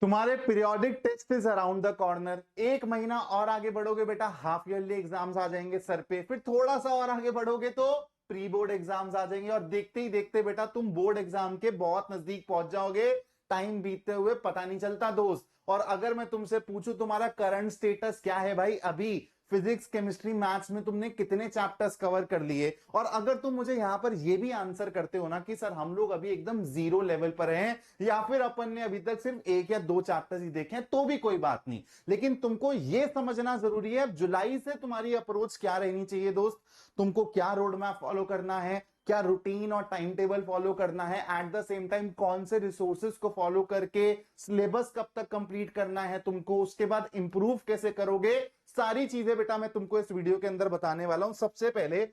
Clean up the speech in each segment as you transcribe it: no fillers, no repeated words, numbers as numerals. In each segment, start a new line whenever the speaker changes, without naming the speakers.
तुम्हारे periodic test is around the corner. एक महीना और आगे बढ़ोगे बेटा हाफ ईयरली एग्जाम्स आ जाएंगे सर पे, फिर थोड़ा सा और आगे बढ़ोगे तो प्री बोर्ड एग्जाम्स आ जाएंगे, और देखते ही देखते बेटा तुम बोर्ड एग्जाम के बहुत नजदीक पहुंच जाओगे। टाइम बीतते हुए पता नहीं चलता दोस्त। और अगर मैं तुमसे पूछूं तुम्हारा करंट स्टेटस क्या है भाई, अभी फिजिक्स केमिस्ट्री मैथ्स में तुमने कितने चैप्टर्स कवर कर लिए, और अगर तुम मुझे यहां पर यह भी आंसर करते हो ना कि सर हम लोग अभी एकदम जीरो लेवल पर हैं, या फिर अपन ने अभी तक सिर्फ एक या दो चैप्टर्स ही देखे हैं, तो भी कोई बात नहीं। लेकिन तुमको यह समझना जरूरी है अब जुलाई से तुम्हारी अप्रोच क्या रहनी चाहिए दोस्त। तुमको क्या रोड मैप फॉलो करना है, क्या रूटीन और टाइम टेबल फॉलो करना है, एट द सेम टाइम कौन से रिसोर्सेज को फॉलो करके सिलेबस कब तक कंप्लीट करना है तुमको, उसके बाद इंप्रूव कैसे करोगे, सारी चीजें बेटा मैं तुमको इस वीडियो के अंदर बताने वाला हूं। सबसे पहले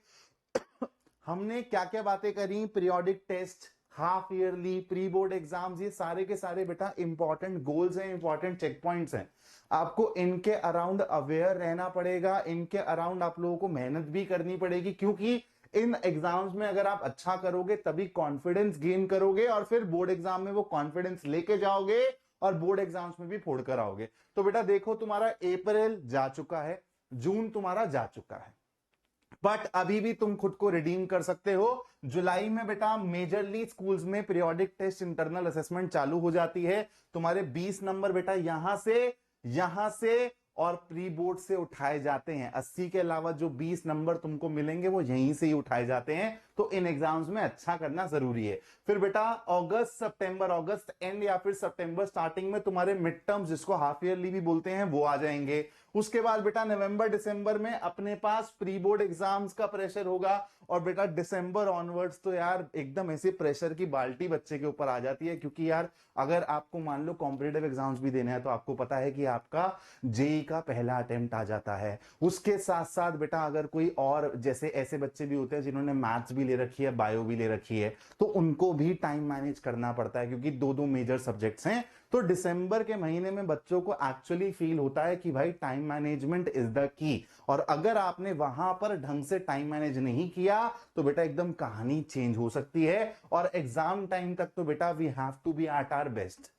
हमने क्या क्या बातें करी, periodic test, half yearly, pre board exams, ये सारे के सारे बेटा इंपॉर्टेंट गोल्स हैं, इंपॉर्टेंट चेक पॉइंट्स हैं। आपको इनके अराउंड अवेयर रहना पड़ेगा, इनके अराउंड आप लोगों को मेहनत भी करनी पड़ेगी, क्योंकि इन एग्जाम्स में अगर आप अच्छा करोगे तभी कॉन्फिडेंस गेन करोगे, और फिर बोर्ड एग्जाम में वो कॉन्फिडेंस लेके जाओगे और बोर्ड एग्जाम्स में भी फोड़ कर आओगे। तो बेटा देखो तुम्हारा अप्रैल जा चुका है, जून तुम्हारा जा चुका है, बट अभी भी तुम खुद को रिडीम कर सकते हो। जुलाई में बेटा मेजरली स्कूल्स में पीरियोडिक टेस्ट इंटरनल असेसमेंट चालू हो जाती है। तुम्हारे 20 नंबर बेटा यहां से और प्री बोर्ड से उठाए जाते हैं। 80 के अलावा जो 20 नंबर तुमको मिलेंगे वो यहीं से ही उठाए जाते हैं, तो इन एग्जाम्स में अच्छा करना जरूरी है। फिर बेटा अगस्त एंड या फिर सितंबर स्टार्टिंग में तुम्हारे मिड टर्म्स, जिसको हाफ ईयरली भी बोलते हैं, वो आ जाएंगे। उसके बाद बेटा नवंबर दिसंबर में अपने पास प्री बोर्ड एग्जाम्स का प्रेशर होगा, और बेटा दिसंबर ऑनवर्ड्स तो यार एकदम ऐसे प्रेशर की बाल्टी बच्चे के ऊपर आ जाती है, क्योंकि यार अगर आपको मान लो कॉम्पिटेटिव एग्जाम्स भी देने हैं तो आपको पता है कि आपका जेई का पहला अटेम्प्ट आ जाता है। उसके साथ साथ बेटा अगर कोई और जैसे ऐसे बच्चे भी होते हैं जिन्होंने मैथ्स भी ले रखी है, बायो भी ले रखी है, तो उनको भी टाइम मैनेज करना पड़ता है, क्योंकि दो दो मेजर सब्जेक्ट्स हैं। तो दिसंबर के महीने में बच्चों को एक्चुअली फील होता है कि भाई time management is the key, और अगर आपने वहां पर ढंग से टाइम मैनेज नहीं किया तो बेटा एकदम कहानी चेंज हो सकती है। और एग्जाम टाइम तक तो बेटा we have to be at our best.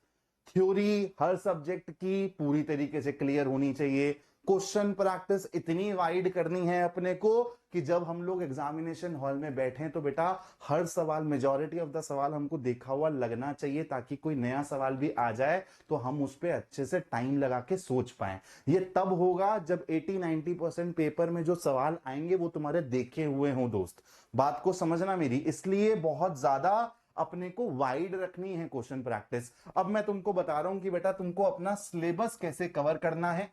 Theory हर सब्जेक्ट की पूरी तरीके से क्लियर होनी चाहिए। क्वेश्चन प्रैक्टिस इतनी वाइड करनी है अपने को कि जब हम लोग एग्जामिनेशन हॉल में बैठे तो बेटा हर सवाल, मेजॉरिटी ऑफ द सवाल हमको देखा हुआ लगना चाहिए, ताकि कोई नया सवाल भी आ जाए तो हम उस पर अच्छे से टाइम लगा के सोच पाए। ये तब होगा जब 80-90% पेपर में जो सवाल आएंगे वो तुम्हारे देखे हुए हों दोस्त। बात को समझना मेरी, इसलिए बहुत ज्यादा अपने को वाइड रखनी है क्वेश्चन प्रैक्टिस। अब मैं तुमको बता रहा हूं कि बेटा तुमको अपना सिलेबस कैसे कवर करना है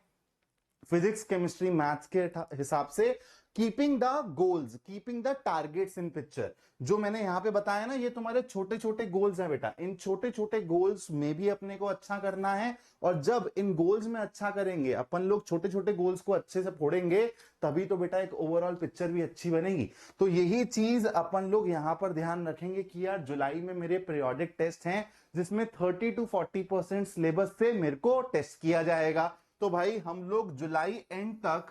फिजिक्स केमिस्ट्री मैथ्स के हिसाब से। Keeping the goals, keeping the targets in picture, जो मैंने यहां पे बताया ना, ये तुम्हारे छोटे छोटे गोल्स हैं बेटा। इन छोटे छोटे गोल्स में भी अपने को अच्छा करना है, और जब इन गोल्स में अच्छा करेंगे अपन लोग, छोटे छोटे गोल्स को अच्छे से फोड़ेंगे, तभी तो बेटा एक ओवरऑल पिक्चर भी अच्छी बनेगी। तो यही चीज अपन लोग यहां पर ध्यान रखेंगे कि यार जुलाई में मेरे पीरियोडिक टेस्ट हैं, जिसमें 30-40% सिलेबस से मेरे को टेस्ट किया जाएगा। तो भाई हम लोग जुलाई एंड तक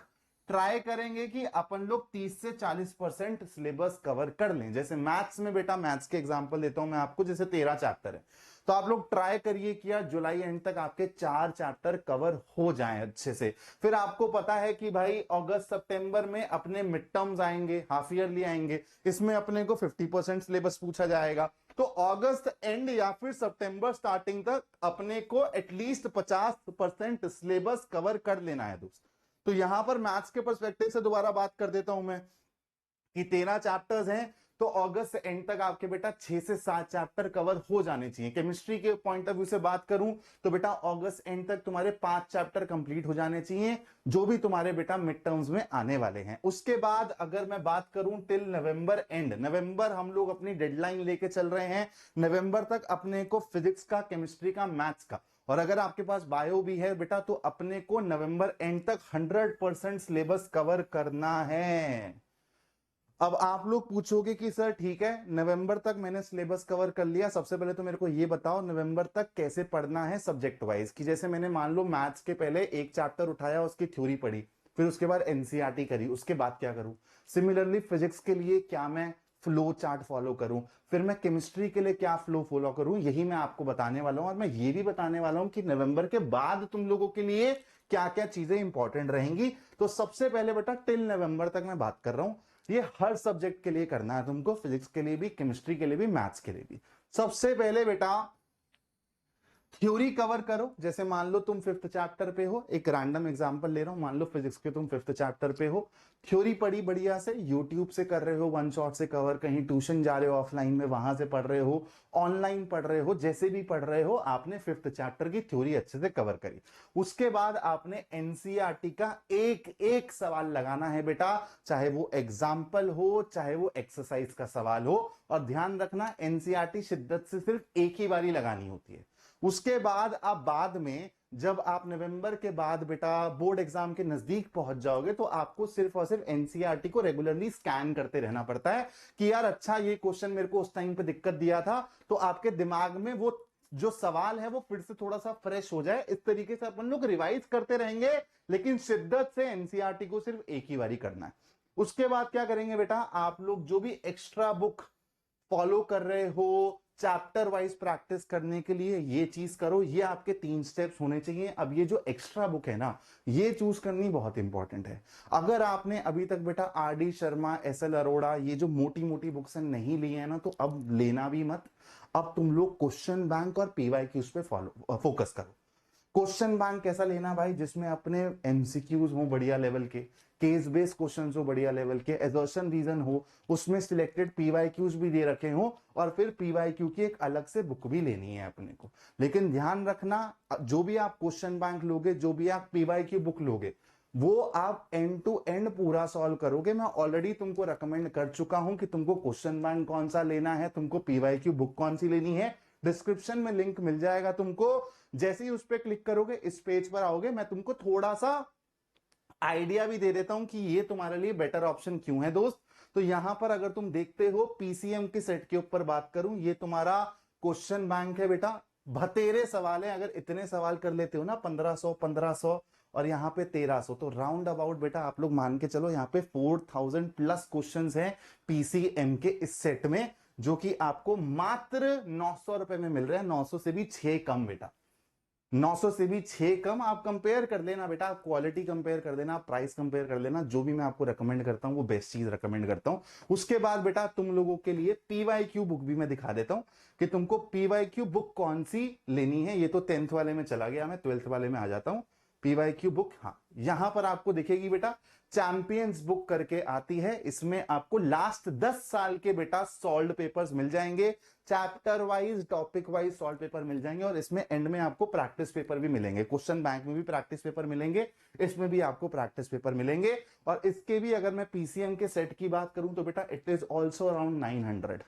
ट्राई करेंगे कि अपन लोग 30 से 40% सिलेबस कवर कर लें। जैसे मैथ्स में बेटा, मैथ्स के एग्जांपल देता हूं मैं आपको, जैसे 13 चैप्टर है, तो आप लोग ट्राई करिए कि यार जुलाई एंड तक आपके 4 चैप्टर कवर हो जाएं अच्छे से। फिर आपको पता है कि भाई अगस्त सितंबर में अपने मिड टर्म्स आएंगे, हाफ ईयरली आएंगे, इसमें अपने को 50% सिलेबस पूछा जाएगा। तो अगस्त एंड या फिर सितंबर स्टार्टिंग तक अपने को एटलीस्ट 50% सिलेबस कवर कर लेना है दोस्त। तो यहां पर मैथ्स के पर्सपेक्टिव से दोबारा बात कर देता हूं मैं कि 13 चैप्टर्स हैं, तो अगस्त एंड तक आपके बेटा 6 से 7 चैप्टर कवर हो जाने चाहिए। केमिस्ट्री के पॉइंट ऑफ व्यू से बात करूं तो बेटा अगस्त एंड तक तुम्हारे 5 चैप्टर कंप्लीट हो जाने चाहिए, जो भी तुम्हारे बेटा मिड टर्म्स में आने वाले हैं। उसके बाद अगर मैं बात करूं टिल नवंबर एंड, नवंबर हम लोग अपनी डेडलाइन लेके चल रहे हैं। नवंबर तक अपने को फिजिक्स का, केमिस्ट्री का, मैथ्स का, और अगर आपके पास बायो भी है बेटा, तो अपने को नवंबर एंड तक 100% सिलेबस कवर करना है। अब आप लोग पूछोगे कि सर ठीक है, नवंबर तक मैंने सिलेबस कवर कर लिया, सबसे पहले तो मेरे को ये बताओ नवंबर तक कैसे पढ़ना है सब्जेक्ट वाइज। कि जैसे मैंने मान लो मैथ्स के पहले एक चैप्टर उठाया, उसकी थ्योरी पढ़ी, फिर उसके बाद एनसीईआरटी करी, उसके बाद क्या करूं। सिमिलरली फिजिक्स के लिए क्या मैं फ्लो चार्ट फॉलो करूं, फिर मैं केमिस्ट्री के लिए क्या फ्लो फॉलो करूं, यही मैं आपको बताने वाला हूं। और मैं ये भी बताने वाला हूं कि नवंबर के बाद तुम लोगों के लिए क्या क्या चीजें इंपॉर्टेंट रहेंगी। तो सबसे पहले बेटा टिल नवंबर तक मैं बात कर रहा हूं, ये हर सब्जेक्ट के लिए करना है तुमको, फिजिक्स के लिए भी, केमिस्ट्री के लिए भी, मैथ्स के लिए भी। सबसे पहले बेटा थ्योरी कवर करो। जैसे मान लो तुम फिफ्थ चैप्टर पे हो, एक रैंडम एग्जांपल ले रहा हूं, मान लो फिजिक्स के तुम फिफ्थ चैप्टर पे हो, थ्योरी पढ़ी बढ़िया से, यूट्यूब से कर रहे हो, वन शॉट से कवर, कहीं ट्यूशन जा रहे हो ऑफलाइन में वहां से पढ़ रहे हो, ऑनलाइन पढ़ रहे हो, जैसे भी पढ़ रहे हो, आपने फिफ्थ चैप्टर की थ्योरी अच्छे से कवर करी। उसके बाद आपने एनसीईआरटी का एक एक सवाल लगाना है बेटा, चाहे वो एग्जाम्पल हो चाहे वो एक्सरसाइज का सवाल हो। और ध्यान रखना एनसीईआरटी शिद्दत से सिर्फ एक ही बारी लगानी होती है। उसके बाद आप बाद में जब आप नवंबर के बाद बेटा बोर्ड एग्जाम के नजदीक पहुंच जाओगे तो आपको सिर्फ और सिर्फ एनसीईआरटी को रेगुलरली स्कैन करते रहना पड़ता है कि यार अच्छा ये क्वेश्चन मेरे को उस टाइम पे दिक्कत दिया था, तो आपके दिमाग में वो जो सवाल है वो फिर से थोड़ा सा फ्रेश हो जाए। इस तरीके से अपन लोग रिवाइज करते रहेंगे, लेकिन शिद्दत से एनसीईआरटी को सिर्फ एक ही बारी करना है। उसके बाद क्या करेंगे बेटा, आप लोग जो भी एक्स्ट्रा बुक फॉलो कर रहे हो चैप्टर वाइज प्रैक्टिस करने के लिए, ये चीज करो। ये आपके 3 स्टेप्स होने चाहिए। अब ये जो एक्स्ट्रा बुक है ना, ये चूज करनी बहुत इंपॉर्टेंट है। अगर आपने अभी तक बेटा R D Sharma, S L Arora, ये जो मोटी मोटी बुक्स नहीं ली है ना, तो अब लेना भी मत। अब तुम लोग क्वेश्चन बैंक और पीवाईक्यूज पे फॉलो फोकस करो। क्वेश्चन बैंक कैसा लेना भाई, जिसमें अपने एमसीक्यूज हो बढ़िया लेवल के, केस बेस्ड क्वेश्चंस हो बढ़िया लेवल के, एजर्शन रीजन हो, उसमें सिलेक्टेड पीवाईक्यूज भी दे रखे हो, और फिर पीवाईक्यू की एक अलग से बुक भी लेनी है अपने को। लेकिन ध्यान रखना, जो भी आप क्वेश्चन बैंक लोगे, जो भी आप पीवाईक्यू बुक लोगे, वो आप एंड टू एंड पूरा सॉल्व करोगे। मैं ऑलरेडी तुमको रेकमेंड कर चुका हूं कि तुमको क्वेश्चन बैंक कौन सा लेना है, तुमको पीवाईक्यू बुक कौन सी लेनी है। डिस्क्रिप्शन में लिंक मिल जाएगा तुमको, जैसे ही उस पर क्लिक करोगे इस पेज पर आओगे। मैं तुमको थोड़ा सा आइडिया भी दे देता हूं कि ये तुम्हारे लिए बेटर ऑप्शन क्यों है दोस्त। तो यहां पर अगर तुम देखते हो पीसीएम के सेट के ऊपर बात करूं, ये तुम्हारा क्वेश्चन बैंक है बेटा। भतेरे सवाल है, अगर इतने सवाल कर लेते हो ना 1500 और यहाँ पे 1300, तो राउंड अबाउट बेटा आप लोग मान के चलो यहाँ पे 4000 प्लस क्वेश्चंस हैं पीसीएम के इस सेट में, जो कि आपको मात्र 900 रुपए में मिल रहे हैं। 900 से भी 6 कम बेटा, 900 से भी 6 कम। आप कंपेयर कर लेना बेटा, आप क्वालिटी कंपेयर कर लेना, आप प्राइस कंपेयर कर लेना। जो भी मैं आपको रेकमेंड करता हूं वो बेस्ट चीज रेकमेंड करता हूं। उसके बाद बेटा तुम लोगों के लिए पीवाईक्यू बुक भी मैं दिखा देता हूं कि तुमको पीवाईक्यू बुक कौन सी लेनी है। ये तो 10th वाले में चला गया, मैं 12th वाले में आ जाता हूं। पीवाईक्यू बुक, हाँ यहां पर आपको दिखेगी बेटा, चैंपियंस बुक करके आती है। इसमें आपको लास्ट 10 साल के बेटा सॉल्व पेपर्स मिल जाएंगे, chapter wise topic wise solve paper मिल जाएंगे। और इसमें एंड में आपको प्रैक्टिस पेपर भी मिलेंगे। क्वेश्चन बैंक में भी प्रैक्टिस पेपर मिलेंगे, इसमें भी आपको प्रैक्टिस पेपर मिलेंगे। और इसके भी अगर मैं पीसीएम के सेट की बात करूं तो बेटा इट इज ऑल्सो अराउंड 900।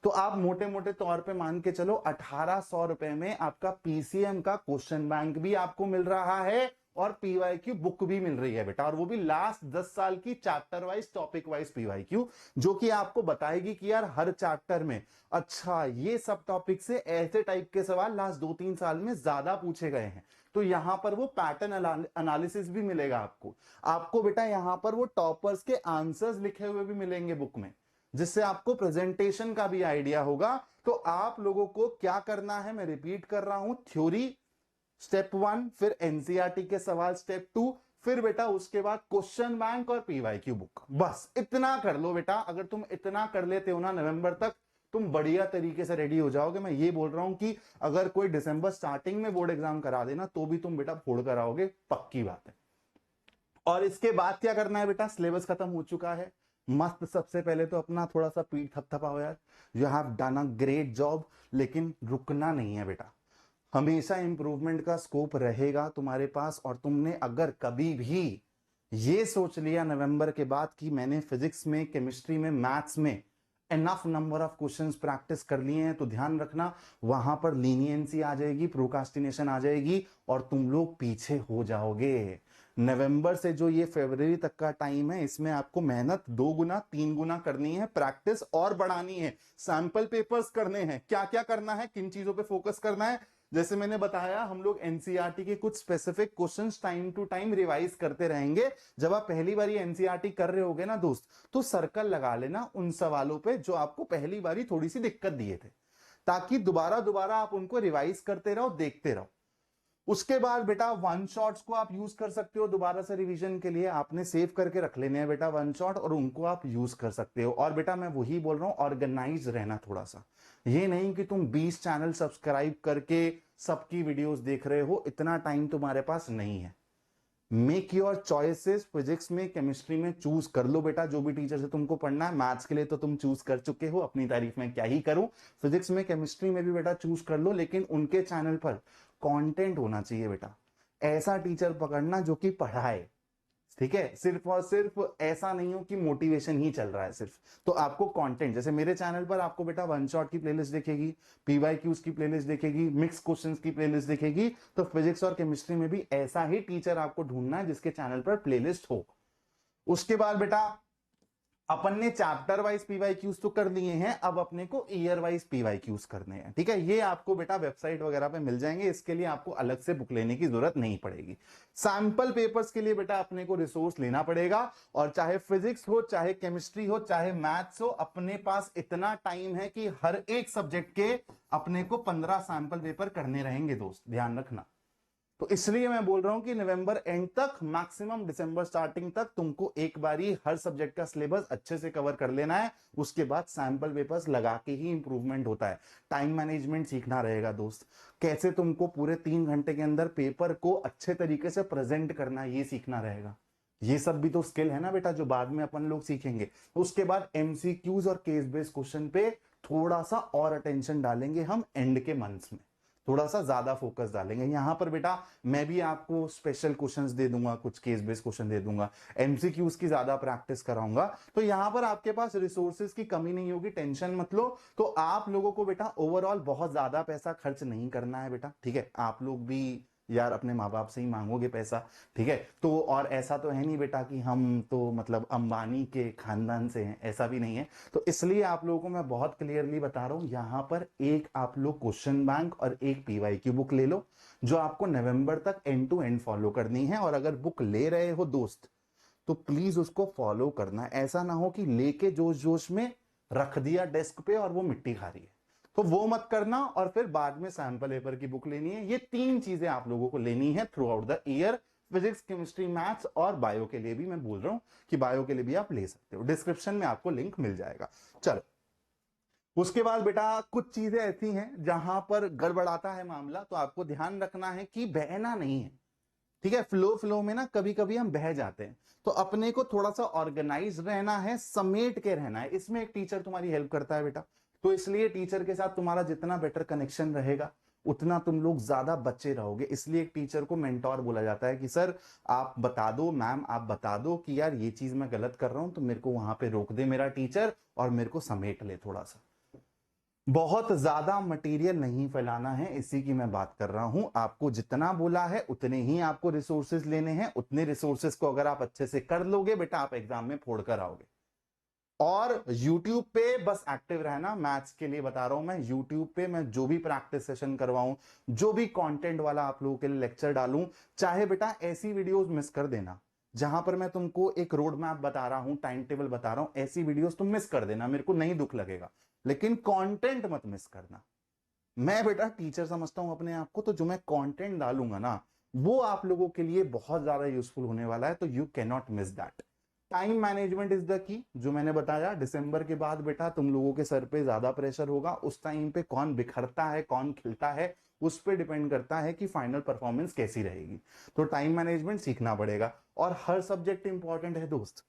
तो आप मोटे मोटे तौर पे मान के चलो 1800 रुपए में आपका पीसीएम का क्वेश्चन बैंक भी आपको मिल रहा है और पीवाईक्यू बुक भी मिल रही है बेटा। और वो भी लास्ट 10 साल की chapter wise topic wise PYQ, जो कि आपको बताएगी कि यार हर चैप्टर में अच्छा ये सब टॉपिक से ऐसे टाइप के सवाल लास्ट 2-3 साल में ज्यादा पूछे गए हैं। तो यहां पर वो पैटर्न एनालिसिस भी मिलेगा आपको। आपको बेटा यहां पर वो टॉपर्स के आंसर्स लिखे हुए भी मिलेंगे बुक में, जिससे आपको प्रेजेंटेशन का भी आइडिया होगा। तो आप लोगों को क्या करना है, मैं रिपीट कर रहा हूं, थ्योरी स्टेप 1, फिर एनसीईआरटी के सवाल स्टेप 2, फिर बेटा उसके बाद क्वेश्चन बैंक और पीवाईक्यू बुक। बस इतना कर लो बेटा। अगर तुम इतना कर लेते हो ना नवंबर तक, तुम बढ़िया तरीके से रेडी हो जाओगे। मैं ये बोल रहा हूं कि अगर कोई दिसंबर स्टार्टिंग में बोर्ड एग्जाम करा देना तो भी तुम बेटा फोड़ कर आओगे, पक्की बात है। और इसके बाद क्या करना है बेटा, सिलेबस खत्म हो चुका है, मस्त। सबसे पहले तो अपना थोड़ा सा पीठ थपथपाओ यार, you have done a great job. लेकिन रुकना नहीं है बेटा, हमेशा इंप्रूवमेंट का स्कोप रहेगा तुम्हारे पास। और तुमने अगर कभी भी ये सोच लिया नवंबर के बाद कि मैंने फिजिक्स में, केमिस्ट्री में, मैथ्स में enough number of questions practice कर लिए हैं, तो ध्यान रखना वहां पर लीनियंसी आ जाएगी, प्रोकास्टिनेशन आ जाएगी और तुम लोग पीछे हो जाओगे। नवंबर से जो ये फरवरी तक का टाइम है, इसमें आपको मेहनत 2 गुना 3 गुना करनी है, प्रैक्टिस और बढ़ानी है, सैंपल पेपर्स करने हैं। क्या क्या करना है, किन चीजों पे फोकस करना है, जैसे मैंने बताया हम लोग एनसीईआरटी के कुछ specific questions time to time revise करते रहेंगे। जब आप पहली बारी एनसीईआरटी कर रहे होगे ना दोस्त, तो सर्कल लगा लेना उन सवालों पे जो आपको पहली बारी थोड़ी सी दिक्कत दिए थे, ताकि दोबारा दोबारा आप उनको रिवाइज करते रहो, देखते रहो। उसके बाद बेटा वन शॉट्स को आप यूज कर सकते हो दोबारा से रिवीजन के लिए, आपने सेव करके रख लेने हैं बेटा वन शॉट, और उनको आप यूज कर सकते हो। और बेटा मैं वही बोल रहा हूं, ऑर्गेनाइज रहना थोड़ा सा। ये नहीं कि तुम 20 चैनल सब्सक्राइब करके सबकी वीडियोस देख रहे हो, इतना टाइम तुम्हारे पास नहीं है। मेक योर चॉइसेस, फिजिक्स में केमिस्ट्री में चूज कर लो बेटा जो भी टीचर से तुमको पढ़ना है। मैथ्स के लिए तो तुम चूज कर चुके हो, अपनी तारीफ में क्या ही करूं। फिजिक्स में केमिस्ट्री में भी बेटा चूज कर लो, लेकिन उनके चैनल पर कंटेंट होना चाहिए बेटा। ऐसा टीचर पकड़ना जो कि पढ़ाए, ठीक है, सिर्फ और सिर्फ ऐसा नहीं हो कि मोटिवेशन ही चल रहा है सिर्फ। तो आपको कंटेंट, जैसे मेरे चैनल पर आपको बेटा वन शॉट की प्लेलिस्ट दिखेगी, पीवाईक्यूज की प्लेलिस्ट दिखेगी, मिक्स क्वेश्चंस की प्लेलिस्ट दिखेगी। तो फिजिक्स और केमिस्ट्री में भी ऐसा ही टीचर आपको ढूंढना है जिसके चैनल पर प्लेलिस्ट हो। उसके बाद बेटा अपन ने चैप्टर वाइज पीवाईक्यूज तो कर दिए हैं, अब अपने को ईयर वाइज पीवाईक्यूज करने हैं, ठीक है। ये आपको बेटा वेबसाइट वगैरह पे मिल जाएंगे, इसके लिए आपको अलग से बुक लेने की जरूरत नहीं पड़ेगी। सैंपल पेपर्स के लिए बेटा अपने को रिसोर्स लेना पड़ेगा, और चाहे फिजिक्स हो, चाहे केमिस्ट्री हो, चाहे मैथ्स हो, अपने पास इतना टाइम है कि हर एक सब्जेक्ट के अपने को 15 सैंपल पेपर करने रहेंगे दोस्त, ध्यान रखना। तो इसलिए मैं बोल रहा हूं कि नवंबर एंड तक, मैक्सिमम दिसंबर स्टार्टिंग तक तुमको एक बारी हर सब्जेक्ट का सिलेबस अच्छे से कवर कर लेना है। उसके बाद सैंपल पेपर्स लगा के ही इंप्रूवमेंट होता है। टाइम मैनेजमेंट सीखना रहेगा दोस्त, कैसे तुमको पूरे 3 घंटे के अंदर पेपर को अच्छे तरीके से प्रेजेंट करना है, ये सीखना रहेगा। ये सब भी तो स्किल है ना बेटा, जो बाद में अपन लोग सीखेंगे। उसके बाद एमसीक्यूज और केस बेस्ड क्वेश्चन पे थोड़ा सा और अटेंशन डालेंगे हम एंड के मंथ्स में, थोड़ा सा ज्यादा फोकस डालेंगे यहां पर बेटा। मैं भी आपको स्पेशल क्वेश्चंस दे दूंगा, कुछ केस बेस्ड क्वेश्चन दे दूंगा, एमसीक्यूज की ज्यादा प्रैक्टिस कराऊंगा। तो यहां पर आपके पास रिसोर्सेज की कमी नहीं होगी, टेंशन मत लो। तो आप लोगों को बेटा ओवरऑल बहुत ज्यादा पैसा खर्च नहीं करना है बेटा, ठीक है। आप लोग भी यार अपने माँ बाप से ही मांगोगे पैसा, ठीक है। तो और ऐसा तो है नहीं बेटा कि हम तो मतलब अंबानी के खानदान से हैं, ऐसा भी नहीं है। तो इसलिए आप लोगों को मैं बहुत क्लियरली बता रहा हूं, यहां पर एक आप लोग क्वेश्चन बैंक और एक पीवाईक्यू बुक ले लो, जो आपको नवंबर तक एंड टू एंड फॉलो करनी है। और अगर बुक ले रहे हो दोस्त, तो प्लीज उसको फॉलो करना। ऐसा ना हो कि लेके जोश जोश में रख दिया डेस्क पे और वो मिट्टी खा रही है, तो वो मत करना। और फिर बाद में सैंपल पेपर की बुक लेनी है। ये 3 चीजें आप लोगों को लेनी है through out the year. Physics, chemistry, maths और बायो के लिए भी मैं बोल रहा हूं कि बायो के लिए भी आप ले सकते हो, डिस्क्रिप्शन में आपको लिंक मिल जाएगा। चलो, उसके बाद बेटा कुछ चीजें ऐसी हैं जहां पर गड़बड़ाता है मामला, तो आपको ध्यान रखना है कि बहना नहीं है, ठीक है। फ्लो फ्लो में ना कभी कभी हम बह जाते हैं, तो अपने को थोड़ा सा ऑर्गेनाइज रहना है, समेट के रहना है। इसमें एक टीचर तुम्हारी हेल्प करता है बेटा, तो इसलिए टीचर के साथ तुम्हारा जितना बेटर कनेक्शन रहेगा, उतना तुम लोग ज्यादा बच्चे रहोगे। इसलिए एक टीचर को मेंटोर बोला जाता है कि सर आप बता दो, मैम आप बता दो कि यार ये चीज मैं गलत कर रहा हूं, तो मेरे को वहां पे रोक दे मेरा टीचर और मेरे को समेट ले थोड़ा सा। बहुत ज्यादा मटेरियल नहीं फैलाना है, इसी की मैं बात कर रहा हूं। आपको जितना बोला है उतने ही आपको रिसोर्सेज लेने हैं। उतने रिसोर्सेज को अगर आप अच्छे से कर लोगे बेटा, आप एग्जाम में फोड़ कर आओगे। और YouTube पे बस एक्टिव रहना, मैथ्स के लिए बता रहा हूं मैं। YouTube पे मैं जो भी प्रैक्टिस सेशन करवाऊं, जो भी कंटेंट वाला आप लोगों के लिए लेक्चर डालूं, चाहे बेटा ऐसी वीडियोस मिस कर देना जहां पर मैं तुमको एक रोड मैप बता रहा हूं, टाइम टेबल बता रहा हूं, ऐसी वीडियोस तुम मिस कर देना, मेरे को नहीं दुख लगेगा, लेकिन कंटेंट मत मिस करना। मैं बेटा टीचर समझता हूं अपने आप को, तो जो मैं कंटेंट डालूंगा ना, वो आप लोगों के लिए बहुत ज्यादा यूजफुल होने वाला है, तो you can not miss that. Time management is the key, जो मैंने बताया। दिसंबर के बाद बेटा तुम लोगों के सर पे ज्यादा प्रेशर होगा, उस टाइम पे कौन बिखरता है कौन खिलता है, उस पर डिपेंड करता है कि फाइनल परफॉर्मेंस कैसी रहेगी। तो टाइम मैनेजमेंट सीखना पड़ेगा, और हर सब्जेक्ट इंपॉर्टेंट है दोस्त।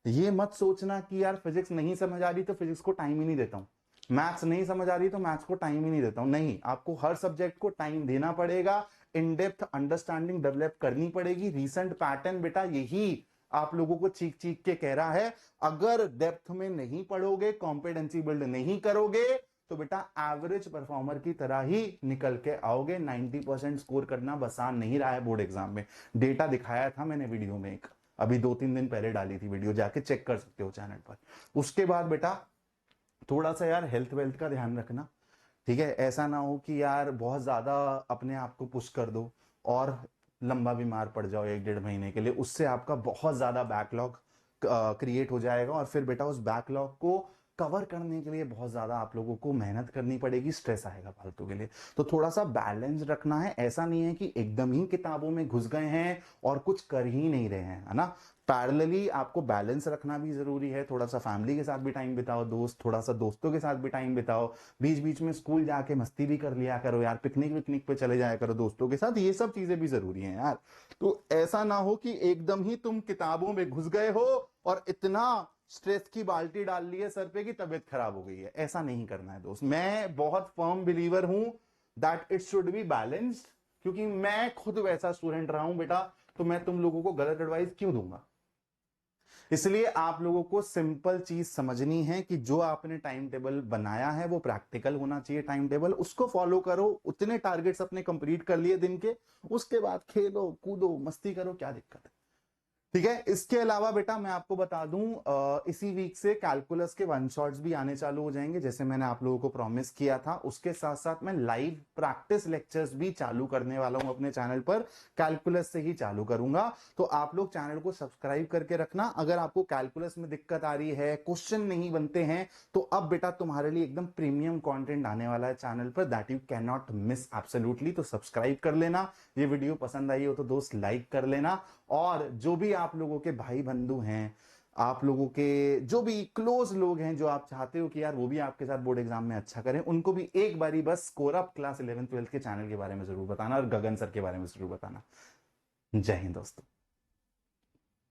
ये मत सोचना कि यार फिजिक्स नहीं समझ आ रही तो फिजिक्स को टाइम ही नहीं देता हूं, मैथ्स नहीं समझ आ रही तो मैथ्स को टाइम ही नहीं देता हूं। नहीं, आपको हर सब्जेक्ट को टाइम देना पड़ेगा, इन डेप्थ अंडरस्टैंडिंग डेवलप करनी पड़ेगी। रीसेंट पैटर्न बेटा यही आप लोगों को चीख चीख के कह रहा है, अगर डेप्थ में नहीं पढ़ोगे, कॉम्पिटेंसी बिल्ड नहीं करोगे, तो बेटा एवरेज परफॉर्मर की तरह ही निकल के आओगे। 90% स्कोर करना आसान नहीं रहा है बोर्ड एग्जाम में। डेटा दिखाया था मैंने वीडियो में, एक अभी 2-3 दिन पहले डाली थी वीडियो, जाके चेक कर सकते हो चैनल पर। उसके बाद बेटा थोड़ा सा यार हेल्थ वेल्थ का ध्यान रखना, ठीक है, ऐसा ना हो कि यार बहुत ज्यादा अपने आप को पुश कर दो और लंबा बीमार पड़ जाओ 1-1.5 महीने के लिए, उससे आपका बहुत ज्यादा बैकलॉग क्रिएट हो जाएगा और फिर बेटा उस बैकलॉग को कवर करने के लिए बहुत ज्यादा आप लोगों को मेहनत करनी पड़ेगी, स्ट्रेस आएगा फालतू के लिए। तो थोड़ा सा बैलेंस रखना है, ऐसा नहीं है कि एकदम ही किताबों में घुस गए हैं और कुछ कर ही नहीं रहे हैं, है ना। पैरेलली आपको बैलेंस रखना भी जरूरी है, थोड़ा सा फैमिली के साथ भी टाइम बिताओ, थोड़ा सा दोस्तों के साथ भी टाइम बिताओ, बीच बीच में स्कूल जाके मस्ती भी कर लिया करो यार, पिकनिक विकनिक पे चले जाया करो दोस्तों के साथ, ये सब चीजें भी जरूरी हैं यार। तो ऐसा ना हो कि एकदम ही तुम किताबों में घुस गए हो और इतना स्ट्रेस की बाल्टी डाल ली है सर पे कि तबीयत खराब हो गई है, ऐसा नहीं करना है दोस्त। मैं बहुत फर्म बिलीवर हूं that it should be balanced, क्योंकि मैं खुद वैसा स्टूडेंट रहा हूं बेटा, तो मैं तुम लोगों को गलत एडवाइस क्यों दूंगा। इसलिए आप लोगों को सिंपल चीज समझनी है कि जो आपने टाइम टेबल बनाया है वो प्रैक्टिकल होना चाहिए, टाइम टेबल उसको फॉलो करो, उतने टारगेट्स अपने कंप्लीट कर लिए दिन के, उसके बाद खेलो कूदो मस्ती करो, क्या दिक्कत है। ठीक है, इसके अलावा बेटा मैं आपको बता दूं इसी वीक से कैलकुलस के वन शॉट्स भी आने चालू हो जाएंगे, जैसे मैंने आप लोगों को प्रॉमिस किया था। उसके साथ साथ मैं लाइव प्रैक्टिस लेक्चर्स भी चालू करने वाला हूं अपने चैनल पर, कैलकुलस से ही चालू करूंगा। तो आप लोग चैनल को सब्सक्राइब करके रखना। अगर आपको कैलकुलस में दिक्कत आ रही है, क्वेश्चन नहीं बनते हैं, तो अब बेटा तुम्हारे लिए एकदम प्रीमियम कंटेंट आने वाला है चैनल पर, that you can not miss absolutely. तो सब्सक्राइब कर लेना, ये वीडियो पसंद आई हो तो दोस्त लाइक कर लेना, और जो भी आप लोगों के भाई बंधु हैं, आप लोगों के जो भी क्लोज लोग हैं, जो आप चाहते हो कि यार वो भी आपके साथ बोर्ड एग्जाम में अच्छा करें, उनको भी एक बारी बस score up class 11th 12th के चैनल के बारे में जरूर बताना और गगन सर के बारे में जरूर बताना। जय हिंद दोस्तों।